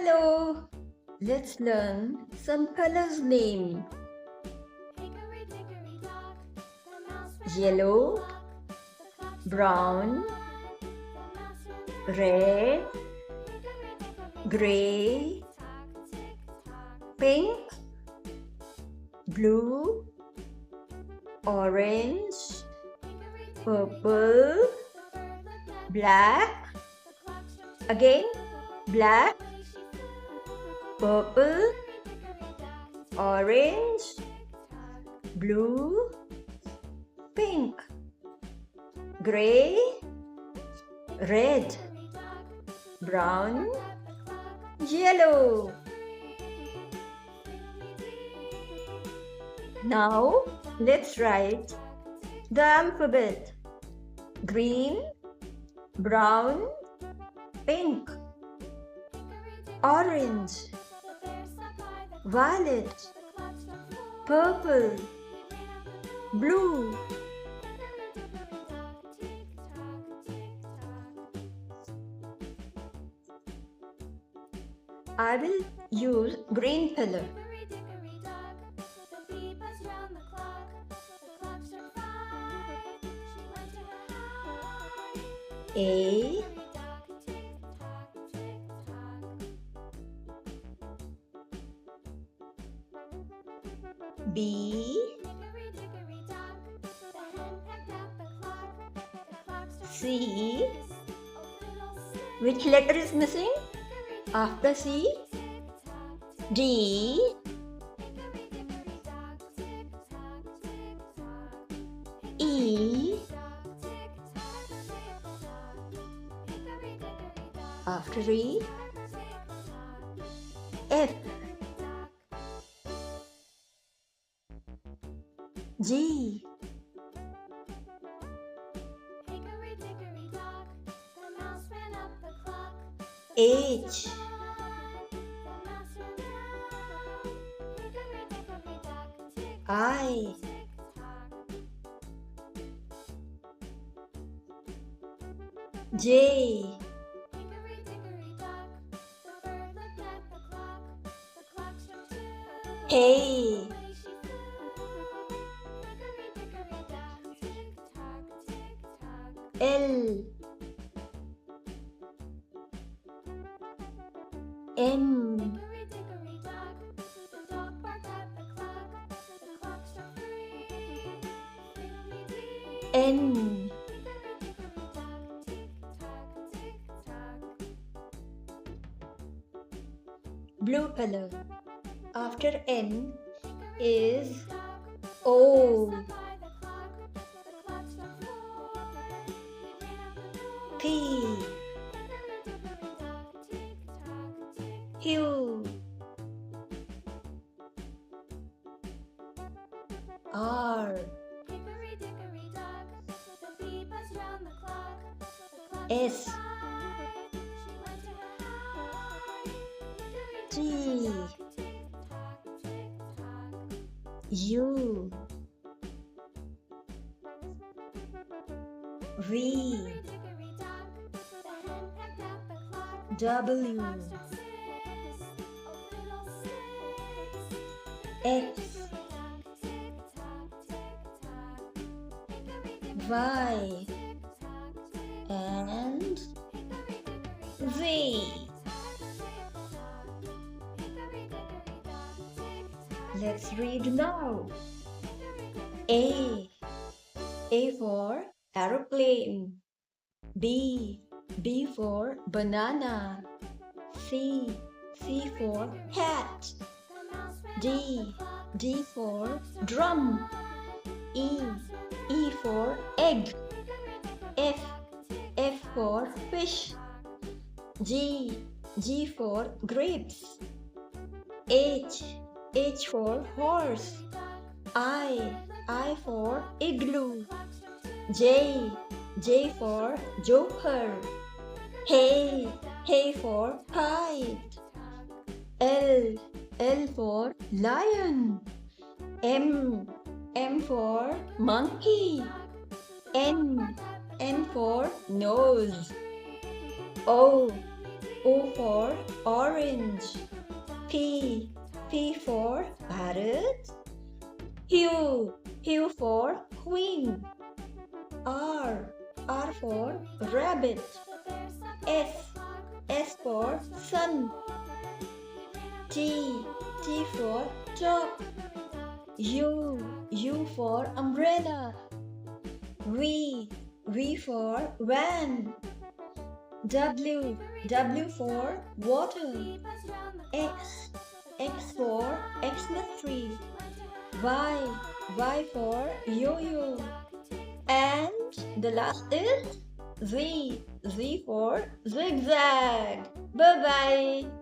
Hello, let's learn some colors name. Yellow, brown, red, gray, pink, blue, orange, purple, black, again black, purple, orange, blue, pink, gray, red, brown, yellow. Now let's write the alphabet. Green, brown, pink, orange, violet, purple, blue. I will use green color. A, B, C. Which letter is missing? After C, D, E. After E, F, G, H, I, J, K, L, M, N, blue color. After N is O, P, Q, R, S, T, U, V, W, X, Y, and Z. Let's read now. A for aeroplane. B for banana. C for hat. D for drum. E for egg. F for fish. G for grapes. H for horse. I for igloo. J for joker. Hey for kite. L for lion. M for monkey. N for nose. O O for orange. P for parrot. Q for queen. R for rabbit. S for sun. T for top. U for umbrella. V for van. W for water. X for Xmas tree. Y for yo-yo. And the last is Z for zigzag. Bye bye.